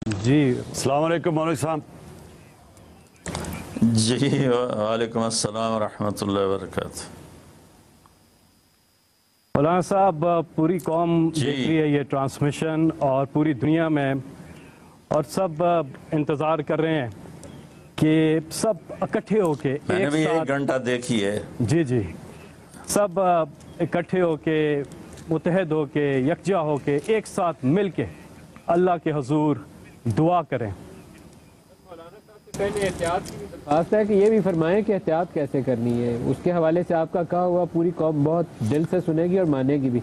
جی السلام علیکم مولوی صاحب۔ جی وعلیکم السلام ورحمۃ اللہ وبرکاتہ۔ مولانا صاحب، پوری قوم جی دیکھ رہی ہے یہ ٹرانسمیشن اور پوری دنیا میں، اور سب انتظار کر رہے ہیں کہ سب اکٹھے ہو کے میں نے ایک بھی ایک ساتھ، گھنٹہ دیکھی ہے۔ جی سب اکٹھے ہو کے، متحد ہو کے، یکجا ہو کے، ایک ساتھ مل کے اللہ کے حضور دعا کریں۔ پہلے احتیاط کی درخواست ہے کہ یہ بھی فرمائیں کہ احتیاط کیسے کرنی ہے، اس کے حوالے سے آپ کا کہا ہوا پوری قوم بہت دل سے سنے گی اور مانے گی بھی۔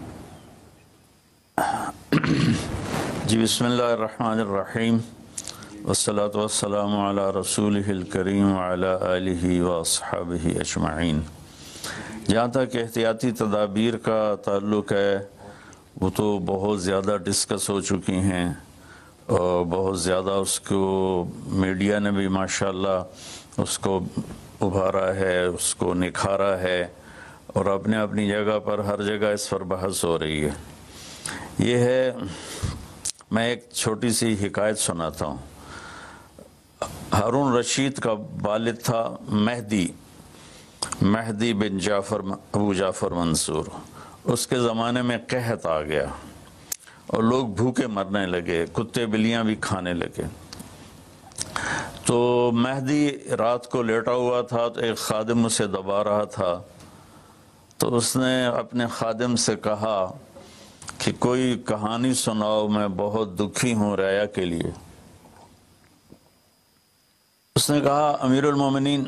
جی بسم اللہ الرحمن الرحیم، والصلاة والسلام علی رسولہ الکریم وعلی آلہ واصحابہ اجمعین۔ جہاں تک احتیاطی تدابیر کا تعلق ہے، وہ تو بہت زیادہ ڈسکس ہو چکی ہیں، اور بہت زیادہ اس کو میڈیا نے بھی ماشاءاللہ اس کو ابھارا ہے، اس کو نکھارا ہے، اور اپنے اپنی جگہ پر ہر جگہ اس پر بحث ہو رہی ہے۔ یہ ہے، میں ایک چھوٹی سی حکایت سناتا ہوں۔ ہارون رشید کا والد تھا مہدی بن ابو جعفر منصور۔ اس کے زمانے میں قحط آ گیا اور لوگ بھوکے مرنے لگے، کتے بلیاں بھی کھانے لگے۔ تو مہدی رات کو لیٹا ہوا تھا، تو ایک خادم اسے دبا رہا تھا، تو اس نے اپنے خادم سے کہا کہ کوئی کہانی سناؤ، میں بہت دکھی ہوں رعایا کے لیے۔ اس نے کہا امیر المومنین،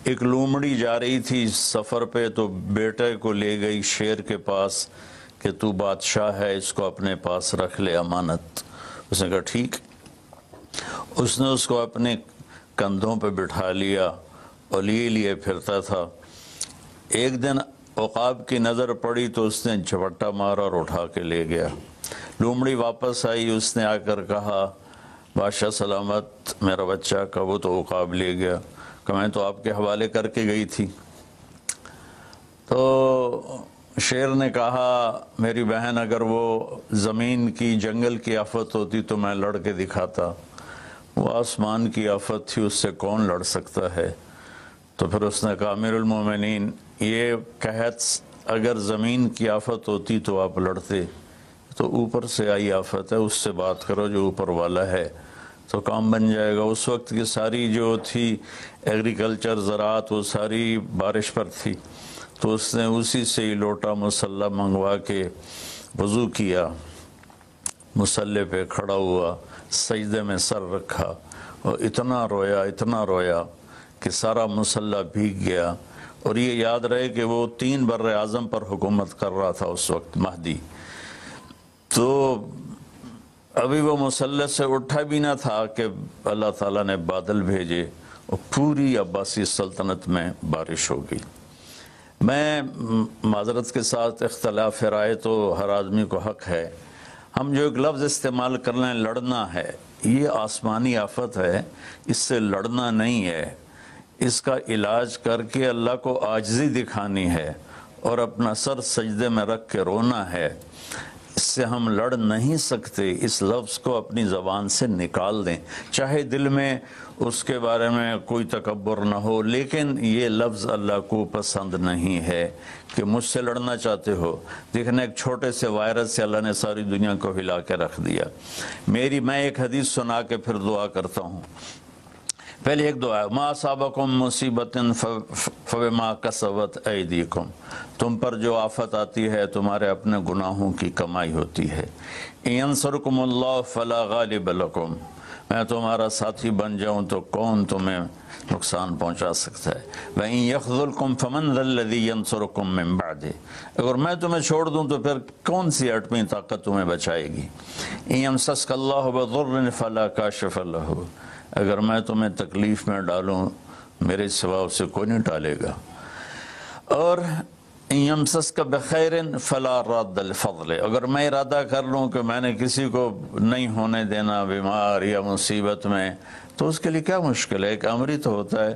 ایک لومڑی جا رہی تھی سفر پہ، تو بیٹے کو لے گئی شیر کے پاس کہ تو بادشاہ ہے، اس کو اپنے پاس رکھ لے امانت۔ اس نے کہا ٹھیک۔ اس نے اس کو اپنے کندھوں پہ بٹھا لیا اور لیے پھرتا تھا۔ ایک دن عقاب کی نظر پڑی تو اس نے جھپٹا مارا اور اٹھا کے لے گیا۔ لومڑی واپس آئی، اس نے آ کر کہا بادشاہ سلامت، میرا بچہ کا وہ تو عقاب لے گیا، کہ میں تو آپ کے حوالے کر کے گئی تھی۔ تو شیر نے کہا میری بہن، اگر وہ زمین کی جنگل کی آفت ہوتی تو میں لڑ کے دکھاتا، وہ آسمان کی آفت تھی، اس سے کون لڑ سکتا ہے؟ تو پھر اس نے کہا امیر المومنین، یہ قحط اگر زمین کی آفت ہوتی تو آپ لڑتے، تو اوپر سے آئی آفت ہے، اس سے بات کرو جو اوپر والا ہے، تو کام بن جائے گا۔ اس وقت کی ساری جو تھی ایگریکلچر، زراعت، وہ ساری بارش پر تھی، تو اس نے اسی سے ہی لوٹا مسلح منگوا کے وضو کیا، مسلح پہ کھڑا ہوا، سجدے میں سر رکھا، اور اتنا رویا کہ سارا مسلح بھیگ گیا۔ اور یہ یاد رہے کہ وہ 3 بر اعظم پر حکومت کر رہا تھا اس وقت مہدی۔ تو ابھی وہ مسلح سے اٹھا بھی نہ تھا کہ اللہ تعالیٰ نے بادل بھیجے اور پوری عباسی سلطنت میں بارش ہو گئی۔ میں معذرت کے ساتھ، اختلاف رائے تو ہر آدمی کو حق ہے، ہم جو ایک لفظ استعمال کر لیں لڑنا ہے، یہ آسمانی آفت ہے، اس سے لڑنا نہیں ہے، اس کا علاج کر کے اللہ کو عاجزی دکھانی ہے اور اپنا سر سجدے میں رکھ کے رونا ہے۔ اس سے ہم لڑ نہیں سکتے، اس لفظ کو اپنی زبان سے نکال دیں، چاہے دل میں اس کے بارے میں کوئی تکبر نہ ہو، لیکن یہ لفظ اللہ کو پسند نہیں ہے کہ مجھ سے لڑنا چاہتے ہو۔ دیکھنا ایک چھوٹے سے وائرس سے اللہ نے ساری دنیا کو ہلا کے رکھ دیا۔ میں ایک حدیث سنا کے پھر دعا کرتا ہوں۔ پہلے ایک دعا ہے، ما اصابکم مصیبت فبما کسبت ایدیکم، تم پر جو آفت آتی ہے تمہارے اپنے گناہوں کی کمائی ہوتی ہے۔ ان ینصرکم اللہ فلا غالب لکم، میں تمہارا ساتھی بن جاؤں تو کون تمہیں نقصان پہنچا سکتا ہے۔ وَإِن يَخْذُلْكُمْ فَمَنْ ذَا الَّذِي يَنصُرُكُمْ مِنْ بَعْدِهِ، اگر میں تمہیں چھوڑ دوں تو پھر کون سی اٹمی طاقت تمہیں بچائے گی۔ إِن يَمْسَسْكَ اللَّهُ بِضُرٍّ فَلَا كَاشِفَ لَهُ، اگر میں تمہیں تکلیف میں ڈالوں میرے سوا اسے کوئی نہیں ڈالے گا۔ اور إِن يَمْسَسْكَ بِخَيْرٍ فَلَا رَادَّ لِفَضْلِهِ، اگر میں ارادہ کر لوں کہ میں نے کسی کو نہیں ہونے دینا بیمار یا مصیبت میں، تو اس کے لیے کیا مشکل ہے؟ ایک امر ہی تو ہوتا ہے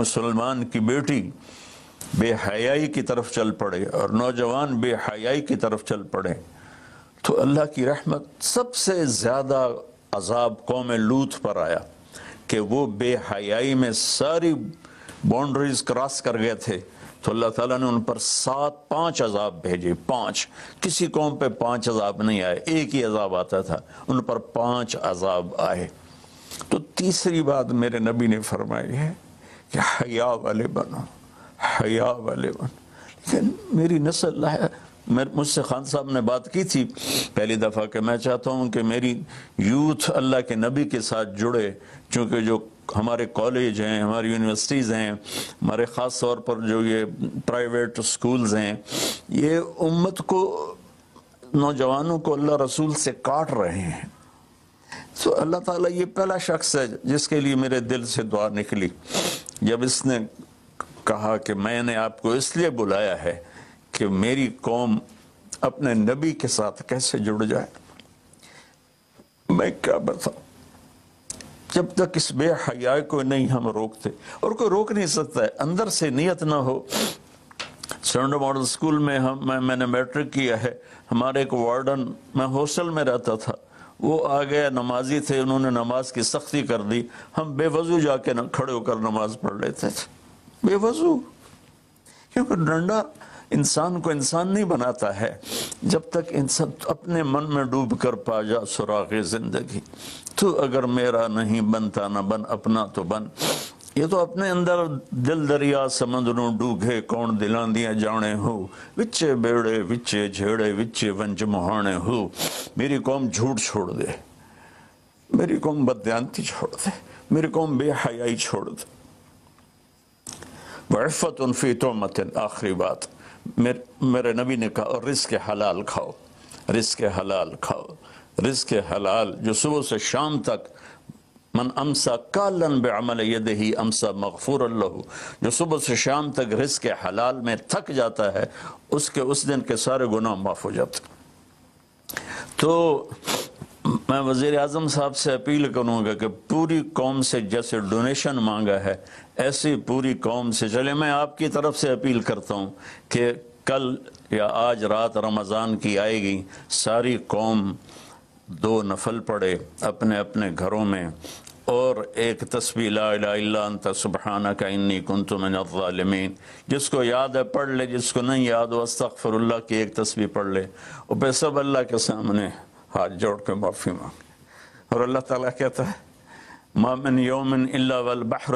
مسلمان کی بیٹی بے حیائی کی طرف چل پڑے اور نوجوان بے حیائی کی طرف چل پڑے تو اللہ کی رحمت سب سے زیادہ عذاب قوم لوط پر آیا کہ وہ بے حیائی میں ساری باؤنڈریز کراس کر گئے تھے، تو اللہ تعالیٰ نے ان پر 5 عذاب بھیجے، 5۔ کسی قوم پہ 5 عذاب نہیں آئے، ایک ہی عذاب آتا تھا، ان پر 5 عذاب آئے۔ تو تیسری بات میرے نبی نے فرمائی ہے کہ حیا والے بنو، حیا والے بنو۔ لیکن میری نسل ہے، مجھ سے خان صاحب نے بات کی تھی پہلی دفعہ کہ میں چاہتا ہوں کہ میری یوتھ اللہ کے نبی کے ساتھ جڑے، چونکہ جو ہمارے کالج ہیں، ہماری یونیورسٹیز ہیں، ہمارے خاص طور پر جو یہ پرائیویٹ سکولز ہیں، یہ امت کو، نوجوانوں کو اللہ رسول سے کاٹ رہے ہیں۔ تو اللہ تعالیٰ یہ پہلا شخص ہے جس کے لیے میرے دل سے دعا نکلی جب اس نے کہا کہ میں نے آپ کو اس لیے بلایا ہے کہ میری قوم اپنے نبی کے ساتھ کیسے جڑ جائے۔ میں کیا بتاؤں، جب تک اس بے حیائی کو نہیں ہم روکتے، اور کوئی روک نہیں سکتا ہے، اندر سے نیت نہ ہو۔ سرنڈو ماڈل سکول میں میں نے میٹرک کیا ہے، ہمارے ایک وارڈن، میں ہاسٹل میں رہتا تھا، وہ آ گیا، نمازی تھے، انہوں نے نماز کی سختی کر دی، ہم بے وضو جا کے کھڑے ہو کر نماز پڑھ لیتے تھے، بے وضو۔ کیونکہ ڈنڈا انسان کو انسان نہیں بناتا ہے جب تک انسان اپنے من میں ڈوب کر پا جا سراغ زندگی۔ تو اگر میرا نہیں بنتا نہ بن، اپنا تو بن۔ یہ تو اپنے اندر دل دریا سمندروں ڈوگے کون دلان دیا جانے ہو، وچے بیڑے وچے جھیڑے وچے ونج مہانے ہو۔ میری قوم جھوٹ چھوڑ دے، میری قوم بددیانتی چھوڑ دے، میری قوم بے حیائی چھوڑ دے۔ وعفت فی طعمت، آخری بات میرے نبی نے کہا، اور رزق حلال کھاؤ، رزق حلال کھاؤ، رزق حلال جو صبح سے شام تک، من امسا کالن بعمل یدہ امسا مغفور لہ، جو صبح سے شام تک رزق حلال میں تھک جاتا ہے اس کے اس دن کے سارے گناہ معاف ہو جاتے۔ تو میں وزیر اعظم صاحب سے اپیل کروں گا کہ پوری قوم سے جیسے ڈونیشن مانگا ہے ایسی پوری قوم سے چلے۔ میں آپ کی طرف سے اپیل کرتا ہوں کہ کل یا آج رات رمضان کی آئے گی، ساری قوم 2 نفل پڑھے اپنے اپنے گھروں میں، اور ایک تسبیح لا الہ الا انت سبحانک انی کنت من الظالمین، جس کو یاد ہے پڑھ لے، جس کو نہیں یاد ہو استغفر اللہ کی ایک تسبیح پڑھ لے، اور پھر سب اللہ کے سامنے ہاتھ جوڑ کے معافی مانگے۔ اور اللہ تعالیٰ کہتا ہے ما من یوم الا والبحر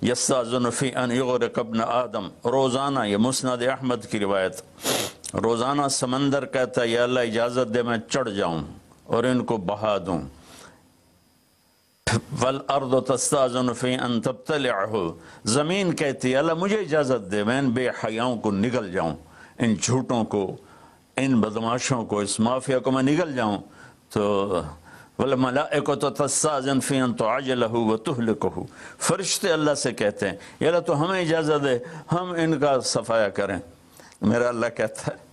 یستاذن فی ان یغرق ابن آدم، روزانہ، یہ مسند احمد کی روایت، روزانہ سمندر کہتا ہے یا اللہ اجازت دے میں چڑھ جاؤں اور ان کو بہا دوں۔ والارض تستاذن فی ان تبتلعہ، زمین کہتی ہے اللہ مجھے اجازت دے میں ان بے حیاؤں کو نگل جاؤں، ان جھوٹوں کو، ان بدماشوں کو، اس مافیا کو میں نگل جاؤں۔ تو والملائکۃ تستاذن فی ان تعجلہ وتہلکہ، فرشتے اللہ سے کہتے ہیں یا اللہ تو ہمیں اجازت دے ہم ان کا صفایا کریں۔ میرا اللہ کہتا ہے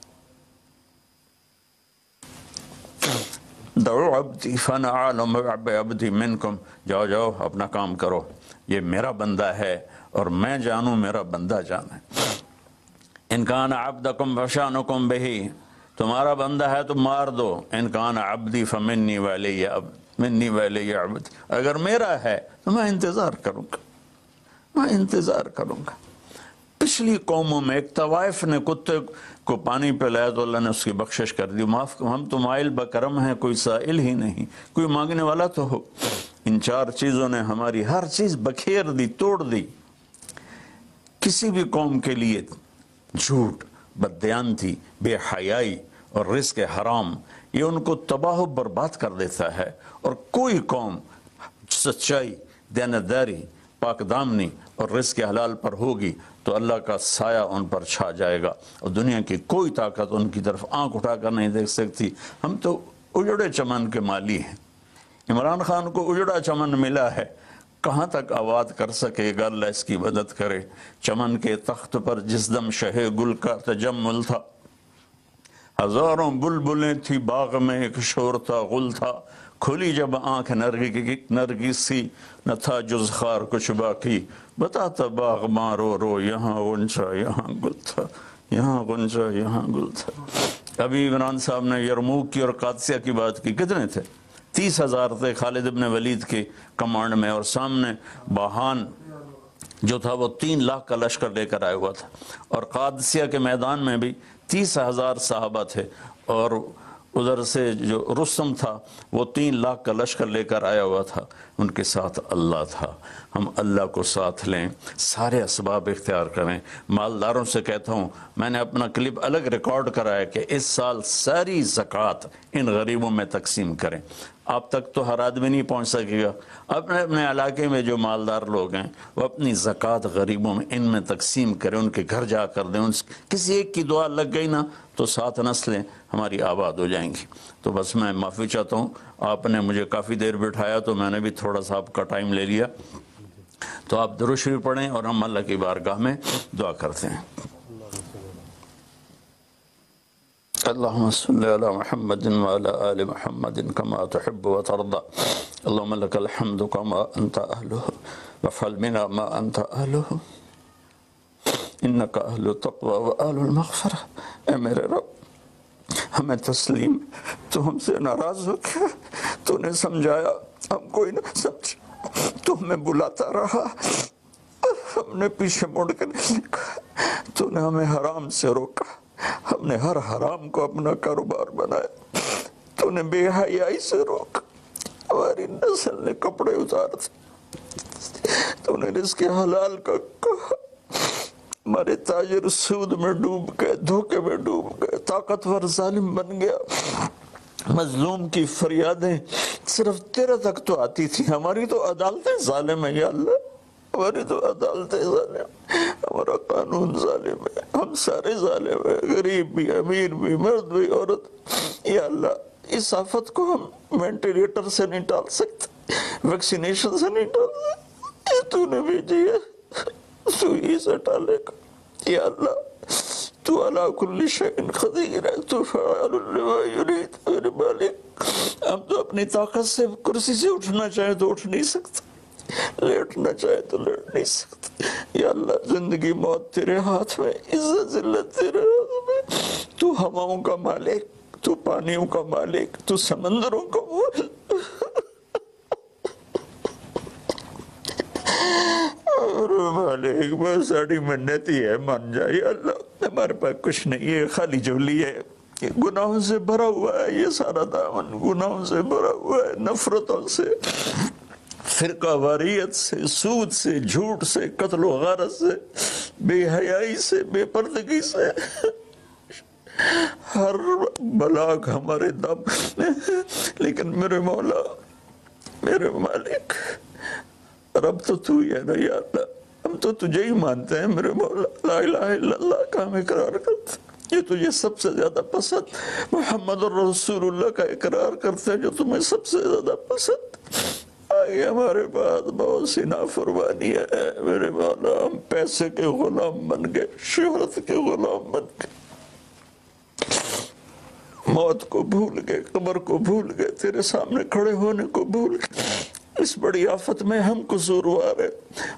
دعو عبدی فانا عالم بعبدی منکم، جاؤ جاؤ اپنا کام کرو، یہ میرا بندہ ہے اور میں جانوں میرا بندہ جانے۔ ان کان عبدکم فشانکم بہی، تمہارا بندہ ہے تو مار دو، ان کان عبدی فمنی ولی منی ولی عبد، اگر میرا ہے تو میں انتظار کروں گا، میں انتظار کروں گا۔ پچھلی قوموں میں ایک طوائف نے کتے کو پانی پلایا تو اللہ نے اس کی بخشش کر دی، معاف، ہم تو مائل بکرم ہیں، کوئی سائل ہی نہیں، کوئی مانگنے والا تو ہو۔ ان 4 چیزوں نے ہماری ہر چیز بکھیر دی، توڑ دی۔ کسی بھی قوم کے لیے جھوٹ، بددیانتی، بے حیائی اور رزق حرام یہ ان کو تباہ و برباد کر دیتا ہے، اور کوئی قوم سچائی، دیانتداری، پاک دامنی اور رزق حلال پر ہوگی تو اللہ کا سایہ ان پر چھا جائے گا، اور دنیا کی کوئی طاقت ان کی طرف آنکھ اٹھا کر نہیں دیکھ سکتی۔ ہم تو اجڑے چمن کے مالی ہیں، عمران خان کو اجڑا چمن ملا ہے، کہاں تک آباد کر سکے گا، اللہ اس کی مدد کرے۔ چمن کے تخت پر جس دم شہ گل کا تجمل تھا، ہزاروں بلبلیں تھی باغ میں، ایک شور تھا، غل تھا، کھلی جب آنکھ نرگس سی نہ تھا جز خار کچھ باقی بتاتا باغ ماں رو رو یہاں غنچہ یہاں گل تھا یہاں غنچہ یہاں گل تھا۔ ابھی عمران صاحب نے یرموک کی اور قادسیہ کی بات کی، کتنے تھے؟ 30,000 تھے خالد ابن ولید کے کمانڈ میں، اور سامنے باہان جو تھا وہ 3 لاکھ کا لشکر لے کر آیا ہوا تھا، اور قادسیہ کے میدان میں بھی 30,000 صحابہ تھے، اور ادھر سے جو رستم تھا وہ 3 لاکھ کا لشکر لے کر آیا ہوا تھا، ان کے ساتھ اللہ تھا۔ ہم اللہ کو ساتھ لیں، سارے اسباب اختیار کریں۔ مالداروں سے کہتا ہوں، میں نے اپنا کلپ الگ ریکارڈ کرا ہے کہ اس سال ساری زکوٰۃ ان غریبوں میں تقسیم کریں۔ آپ تک تو ہر آدمی نہیں پہنچ سکے گا، اپنے اپنے علاقے میں جو مالدار لوگ ہیں وہ اپنی زکوٰۃ غریبوں میں ان میں تقسیم کریں، ان کے گھر جا کر دیں۔ کسی ایک کی دعا لگ گئی نا تو 7 نسلیں ہماری آباد ہو جائیں گی۔ تو بس میں معافی چاہتا ہوں، آپ نے مجھے کافی دیر بٹھایا تو میں نے بھی تھوڑا سا آپ کا ٹائم لے لیا، تو آپ درود شریف پڑھیں اور ہم اللہ کی بارگاہ میں دعا کرتے ہیں۔ اللهم صل على محمد وعلى آل محمد كما تحب وترضى اللهم لك الحمد كما أنت أهله وافعل بنا ما أنت أهله إنك أهل التقوى وأهل المغفرة۔ اے میرے رب، ہمیں تسلیم، تو ہم سے ناراض ہو گیا، تو نے سمجھایا ہم کوئی نہ سمجھا، تو ہمیں بلاتا رہا، ہم نے پیچھے مڑ کے نہیں دیکھا، تو نے ہمیں حرام سے روکا، ہم نے ہر حرام کو اپنا کاروبار بنایا، تو نے بے حیائی سے روکا، ہماری نسل نے کپڑے اتار دیے، تو نے رزق حلال کا کہا، ہمارے تاجر سود میں ڈوب گئے، دھوکے میں ڈوب گئے، طاقتور ظالم بن گیا، مظلوم کی فریادیں صرف تیرے تک تو آتی تھی، ہماری تو عدالتیں ظالم ہیں یا اللہ، ہماری تو عدالتیں ظالم، ہمارا قانون ظالم ہے، ہم سارے ظالم ہیں، غریب بھی، امیر بھی، مرد بھی، عورت۔ یا اللہ، اس آفت کو ہم وینٹیلیٹر سے نہیں ٹال سکتے، ویکسینیشن سے نہیں ٹال سکتے، یہ تو نے بھیجی ہے، تو ہی سے ٹالے گا۔ یا اللہ، تو علی کل شیء قدیر ہے، تو فعال لما یرید۔ میرے مالک، ہم تو اپنی طاقت سے کرسی سے اٹھنا چاہیں تو اٹھ نہیں سکتے، لیٹنا چاہے تو لیٹ نہیں سکتے۔ یا اللہ، زندگی موت تیرے ہاتھ میں، عزت ذلت تیرے ہاتھ میں، تو ہواؤں کا مالک، تو پانیوں کا مالک، تو سمندروں کا مالک۔ مالک، بہت ساری منتی ہے، مان جائے اللہ، ہمارے پاس کچھ نہیں ہے، خالی جھولی ہے، گناہوں سے بھرا ہوا ہے، یہ سارا دامن گناہوں سے بھرا ہوا ہے، نفرتوں سے، فرقہ واریت سے، سود سے، جھوٹ سے، قتل و غارت سے، بے حیائی سے، بے پردگی سے، ہر بلاک ہمارے دم، لیکن میرے مولا، میرے مالک، رب تو تو ہی ہے نا یا اللہ، ہم تو تجھے ہی مانتے ہیں میرے مولا، لا الہ الا اللہ کا ہم اقرار کرتے ہیں، یہ تجھے سب سے زیادہ پسند، محمد رسول اللہ کا اقرار کرتے ہیں جو تمہیں سب سے زیادہ پسند۔ آئے ہمارے پاس بہت سی نافرمانی ہے میرے مولا، ہم پیسے کے غلام بن گئے، شہرت کے غلام بن گئے، موت کو بھول گئے، قبر کو بھول گئے، تیرے سامنے کھڑے ہونے کو بھول گئے۔ اس بڑی آفت میں ہم قصوروار ہیں،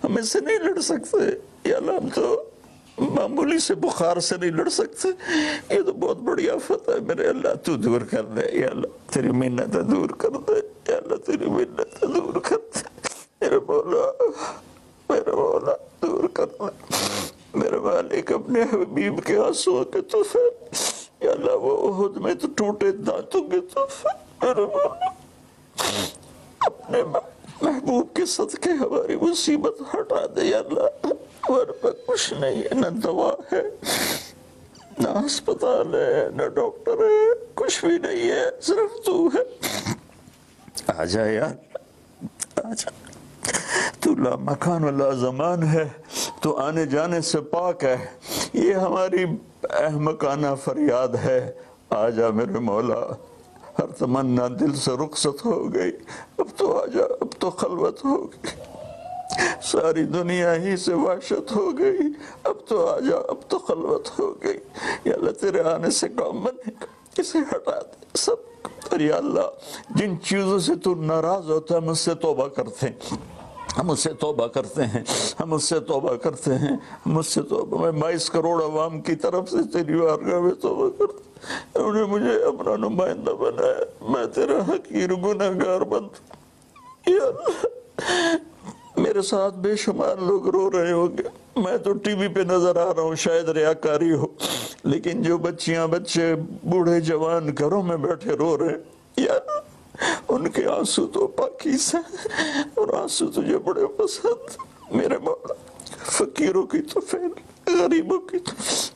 ہم اس سے نہیں لڑ سکتے یا اللہ، ہم تو معمولی سے بخار سے نہیں لڑ سکتے، یہ تو بہت بڑی آفت ہے میرے اللہ، تو دور کر دے یا اللہ، تیری منتیں دور کر دے یا اللہ، تیری منتیں دور کر دے میرے مولا، میرے مولا، دور کر دے میرے مالک، اپنے حبیب کے آنسوں کے تحفے یا اللہ، وہ احد میں تو ٹوٹے دانتوں کے تحفے میرے مولا، اپنے محبوب کے صدقے ہماری مصیبت ہٹا دے یا اللہ، ہمارے پاس کچھ نہیں ہے، نہ دوا ہے، نہ ہسپتال ہے، نہ ڈاکٹر ہے، کچھ بھی نہیں ہے، صرف تو ہے۔ آ جا یار، آ جا، تو لا مکان ولا زمان ہے، تو آنے جانے سے پاک ہے، یہ ہماری احمقانہ فریاد ہے، آ جا میرے مولا، ہر تمنا دل سے رخصت ہو گئی، اب تو آ جا، اب تو خلوت ہو گئی، ساری دنیا ہی سے وحشت ہو گئی، اب تو آ جا، اب تو خلوت ہو گئی یا اللہ، تیرے آنے سے کام بنے گا، اسے ہٹا دے، اور یا اللہ جن چیزوں سے تو ناراض ہوتا ہے ہم اس سے توبہ کرتے ہیں، ہم اس سے توبہ کرتے ہیں، ہم اس سے توبہ کرتے ہیں، ہم اس سے توبہ، میں 22 کروڑ عوام کی طرف سے تیری بارگاہ میں توبہ کرتا ہوں، انہوں نے مجھے اپنا نمائندہ بنایا، میں تیرا حقیر گنہگار بند، یا اللہ میرے ساتھ بے شمار لوگ رو رہے ہوں گے، میں تو ٹی وی پہ نظر آ رہا ہوں، شاید ریاکاری ہو، لیکن جو بچیاں بچے بوڑھے جوان گھروں میں بیٹھے رو رہے ہیں، یا اللہ ان کے آنسو تو پاکیز ہیں اور آنسو تجھے بڑے پسند، میرے مولا فقیروں کی تو فیل، غریبوں کی تو،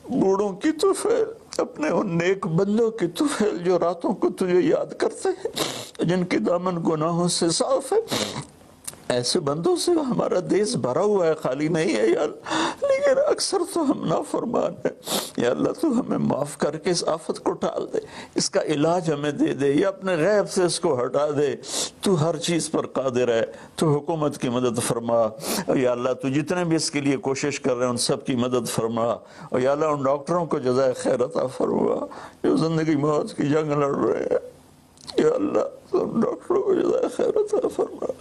بوڑھوں کی تو فیل، اپنے ان نیک بندوں کی تو فیل جو راتوں کو تجھے یاد کرتے ہیں، جن کی دامن گناہوں سے صاف ہے، ایسے بندوں سے ہمارا دیس بھرا ہوا ہے، خالی نہیں ہے یا اللہ، لیکن اکثر تو ہم نافرمان ہیں، یا اللہ تو ہمیں معاف کر کے اس آفت کو ٹال دے، اس کا علاج ہمیں دے دے، یا اپنے غیب سے اس کو ہٹا دے، تو ہر چیز پر قادر ہے، تو حکومت کی مدد فرما، یا اللہ تو جتنے بھی اس کے لیے کوشش کر رہے ہیں ان سب کی مدد فرما، اور یا اللہ ان ڈاکٹروں کو جزائے خیر عطا فرما جو زندگی موت کی جنگ لڑ رہے ہیں، یا اللہ تو ان ڈاکٹروں کو جزائے خیر عطا فرما،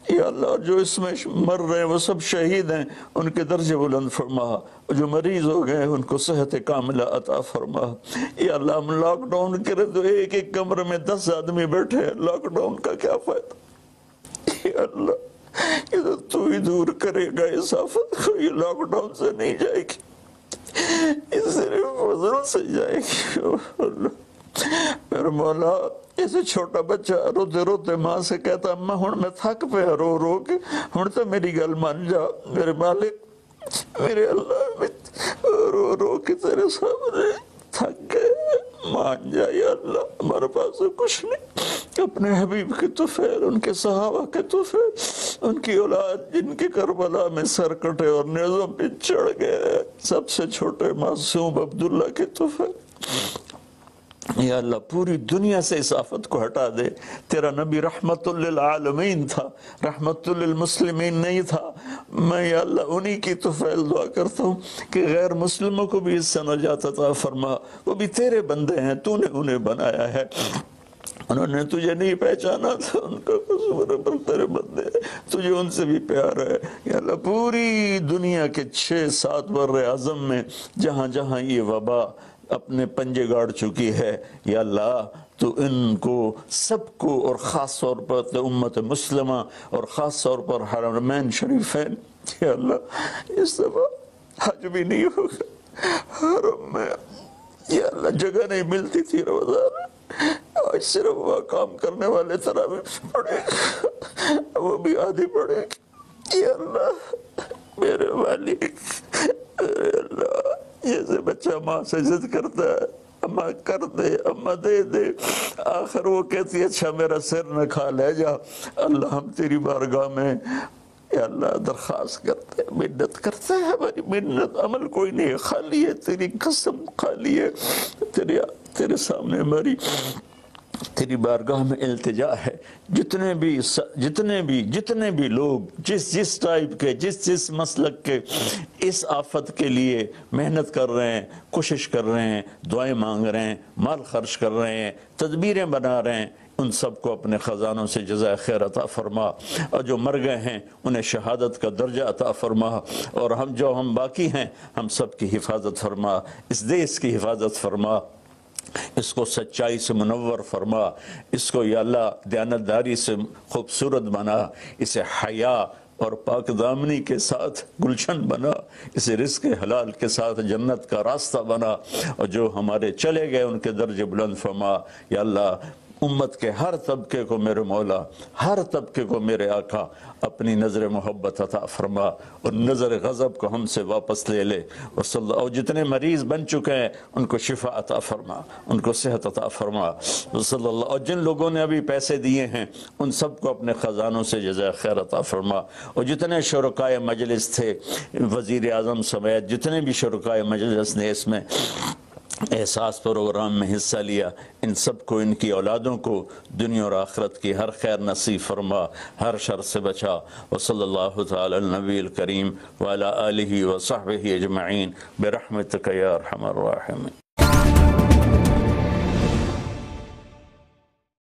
یا اللہ جو اس میں مر رہے ہیں وہ سب شہید ہیں، ان کے درجے بلند فرما، جو مریض ہو گئے ان کو صحت کاملہ عطا فرما، یا اللہ ہم لاک ڈاؤن کرے تو ایک ایک کمرے میں 10 آدمی بیٹھے ہیں، لاک ڈاؤن کا کیا فائدہ، یا اللہ یہ تو ہی دور کرے گا اس آفت کو، یہ لاک ڈاؤن سے نہیں جائے گی، یہ صرف فضل سے جائے گی، اللہ میرے مولا ایسے چھوٹا بچہ روتے روتے ماں سے کہتا اماں ہن میں تھک پہ رو رو کے، ہن تو میری گل مان جا میرے مالک، میرے اللہ رو رو کے تیرے سامنے تھک گئے، مان جا یا اللہ ہمارے پاس کچھ نہیں، اپنے حبیب کی طفیل، ان کے صحابہ کے طفیل، ان کی اولاد جن کے کربلا میں سر کٹے اور نیزوں پہ چڑھ گئے، سب سے چھوٹے معصوم عبداللہ کے طفیل، یا اللہ پوری دنیا سے اس آفت کو ہٹا دے، تیرا نبی رحمت للعالمین تھا، رحمت للمسلمین نہیں تھا، میں یا اللہ انہی کی طفیل دعا کرتا ہوں کہ غیر مسلموں کو بھی اس سے نجات عطا فرما، وہ بھی تیرے بندے ہیں، تو نے انہیں بنایا ہے، انہوں نے تجھے نہیں پہچانا تھا، ان کا قصور ہے پر تیرے بندے ہیں، تجھے ان سے بھی پیار ہے، یا اللہ پوری دنیا کے 6-7 بر اعظم میں جہاں جہاں یہ وبا اپنے پنجے گاڑ چکی ہے، یا اللہ تو ان کو سب کو، اور خاص طور پر امت مسلمہ اور خاص طور پر حرمین شریفین، یا اللہ اس دفعہ حج بھی نہیں ہوگا حرم میں، یا اللہ جگہ نہیں ملتی تھی روزانہ، آج صرف وہ کام کرنے والے تراویح پڑھے وہ بھی آدھی پڑھے، یا اللہ میرے والد، اے اللہ جیسے بچہ ماں سے ضد کرتا ہے اماں کر دے، اماں دے دے، آخر وہ کہتی ہے اچھا میرا سر نہ کھا لے جا، اللہ ہم تیری بارگاہ میں یا اللہ درخواست کرتے ہیں، منت کرتے ہیں، ہماری منت عمل کوئی نہیں ہے، خالی ہے تیری قسم، خالی ہے تیرے سامنے ہماری تیری بارگاہ میں التجا ہے، جتنے بھی لوگ جس ٹائپ کے جس مسلک کے اس آفت کے لیے محنت کر رہے ہیں، کوشش کر رہے ہیں، دعائیں مانگ رہے ہیں، مال خرچ کر رہے ہیں، تدبیریں بنا رہے ہیں، ان سب کو اپنے خزانوں سے جزائے خیر عطا فرما، اور جو مر گئے ہیں انہیں شہادت کا درجہ عطا فرما، اور ہم باقی ہیں ہم سب کی حفاظت فرما، اس دیس کی حفاظت فرما، اس کو سچائی سے منور فرما، اس کو یا اللہ دیانتداری سے خوبصورت بنا، اسے حیا اور پاک دامنی کے ساتھ گلشن بنا، اسے رزق حلال کے ساتھ جنت کا راستہ بنا، اور جو ہمارے چلے گئے ان کے درجے بلند فرما، یا اللہ امت کے ہر طبقے کو میرے مولا، ہر طبقے کو میرے آقا اپنی نظر محبت عطا فرما، اور نظر غضب کو ہم سے واپس لے لے، اور جتنے مریض بن چکے ہیں ان کو شفا عطا فرما، ان کو صحت عطا فرما، صلی اللہ، اور جن لوگوں نے ابھی پیسے دیے ہیں ان سب کو اپنے خزانوں سے جزائے خیر عطا فرما، اور جتنے شرکائے مجلس تھے وزیر اعظم سمیت جتنے بھی شرکائے مجلس نے اس میں احساس پروگرام میں حصہ لیا، ان سب کو، ان کی اولادوں کو دنیا اور آخرت کی ہر خیر نصیب فرما، ہر شر سے بچا، وصلی اللہ تعالی النبی الکریم وعلی آلہ وصحبہ اجمعین برحمتک یا ارحم الراحمین۔